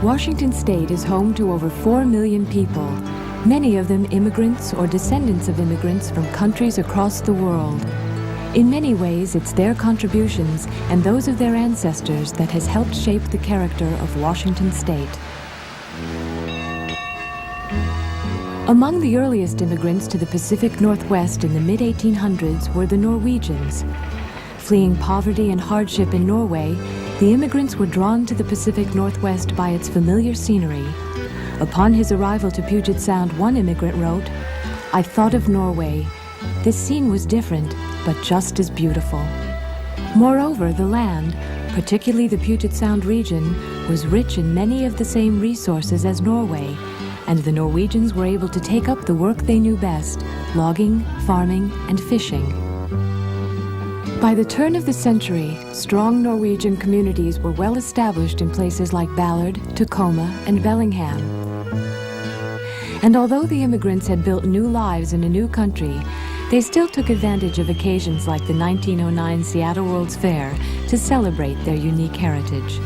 Washington State is home to over 4 million people, many of them immigrants or descendants of immigrants from countries across the world. In many ways, it's their contributions and those of their ancestors that has helped shape the character of Washington State. Among the earliest immigrants to the Pacific Northwest in the mid-1800s were the Norwegians. Fleeing poverty and hardship in Norway, the immigrants were drawn to the Pacific Northwest by its familiar scenery. Upon his arrival to Puget Sound, one immigrant wrote, "I thought of Norway. This scene was different, but just as beautiful." Moreover, the land, particularly the Puget Sound region, was rich in many of the same resources as Norway, and the Norwegians were able to take up the work they knew best, logging, farming, and fishing. By the turn of the century, strong Norwegian communities were well established in places like Ballard, Tacoma, and Bellingham. And although the immigrants had built new lives in a new country, they still took advantage of occasions like the 1909 Seattle World's Fair to celebrate their unique heritage.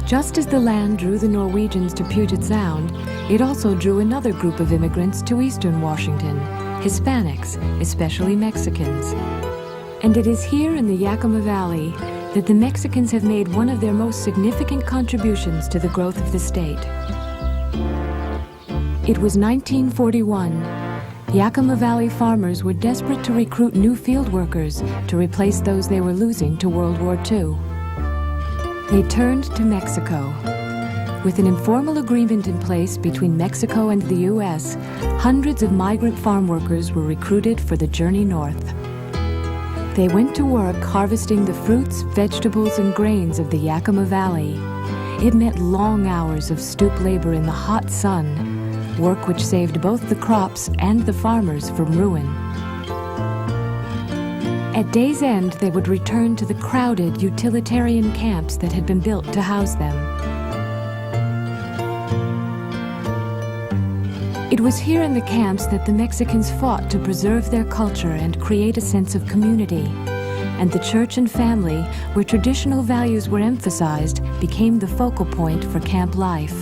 Just as the land drew the Norwegians to Puget Sound, it also drew another group of immigrants to eastern Washington, Hispanics, especially Mexicans. And it is here in the Yakima Valley that the Mexicans have made one of their most significant contributions to the growth of the state. It was 1941. Yakima Valley farmers were desperate to recruit new field workers to replace those they were losing to World War II. They turned to Mexico. With an informal agreement in place between Mexico and the U.S., hundreds of migrant farm workers were recruited for the journey north. They went to work harvesting the fruits, vegetables, and grains of the Yakima Valley. It meant long hours of stoop labor in the hot sun, work which saved both the crops and the farmers from ruin. At day's end, they would return to the crowded utilitarian camps that had been built to house them. It was here in the camps that the Mexicans fought to preserve their culture and create a sense of community. And the church and family, where traditional values were emphasized, became the focal point for camp life.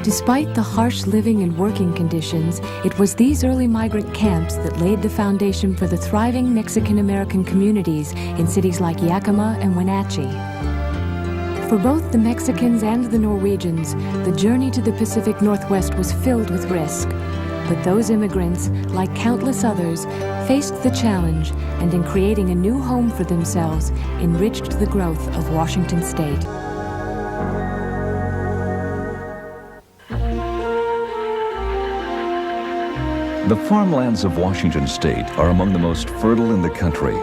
Despite the harsh living and working conditions, it was these early migrant camps that laid the foundation for the thriving Mexican-American communities in cities like Yakima and Wenatchee. For both the Mexicans and the Norwegians, the journey to the Pacific Northwest was filled with risk. But those immigrants, like countless others, faced the challenge and in creating a new home for themselves, enriched the growth of Washington State. The farmlands of Washington State are among the most fertile in the country.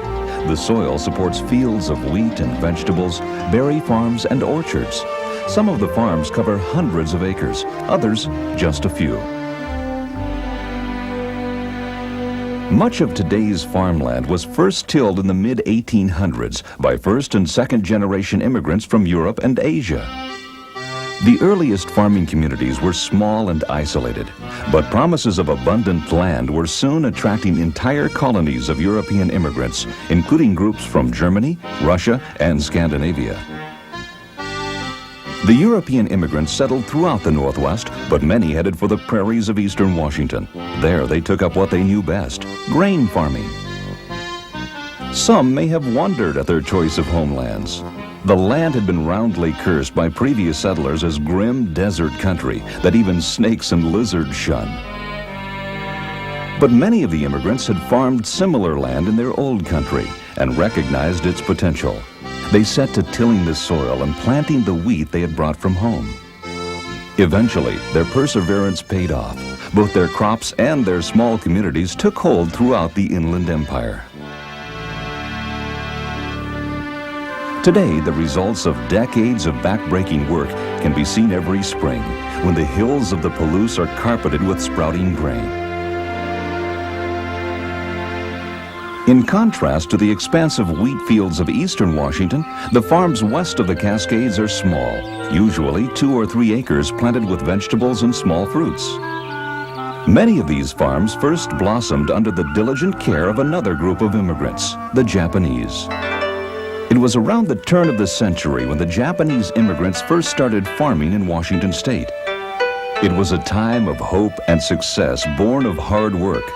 The soil supports fields of wheat and vegetables, berry farms, and orchards. Some of the farms cover hundreds of acres, others just a few. Much of today's farmland was first tilled in the mid-1800s by first and second generation immigrants from Europe and Asia. The earliest farming communities were small and isolated, but promises of abundant land were soon attracting entire colonies of European immigrants, including groups from Germany, Russia, and Scandinavia. The European immigrants settled throughout the Northwest, but many headed for the prairies of eastern Washington. There they took up what they knew best, grain farming. Some may have wondered at their choice of homelands. The land had been roundly cursed by previous settlers as grim desert country that even snakes and lizards shun. But many of the immigrants had farmed similar land in their old country and recognized its potential. They set to tilling the soil and planting the wheat they had brought from home. Eventually, their perseverance paid off. Both their crops and their small communities took hold throughout the Inland Empire. Today, the results of decades of backbreaking work can be seen every spring when the hills of the Palouse are carpeted with sprouting grain. In contrast to the expansive wheat fields of eastern Washington, the farms west of the Cascades are small, usually 2 or 3 acres planted with vegetables and small fruits. Many of these farms first blossomed under the diligent care of another group of immigrants, the Japanese. It was around the turn of the century when the Japanese immigrants first started farming in Washington state. It was a time of hope and success born of hard work.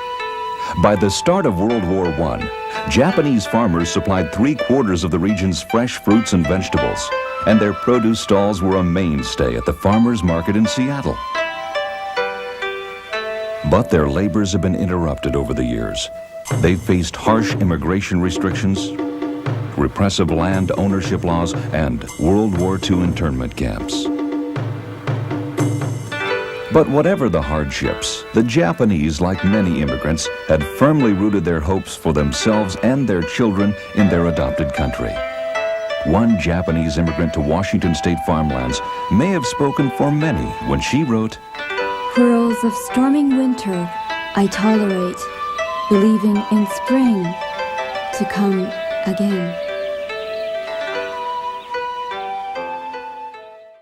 By the start of World War I, Japanese farmers supplied 3/4 of the region's fresh fruits and vegetables, and their produce stalls were a mainstay at the farmers' market in Seattle. But their labors have been interrupted over the years. They faced harsh immigration restrictions, repressive land ownership laws, and World War II internment camps. But whatever the hardships, the Japanese, like many immigrants, had firmly rooted their hopes for themselves and their children in their adopted country. One Japanese immigrant to Washington state farmlands may have spoken for many when she wrote, "Whirls of storming winter I tolerate, believing in spring to come again."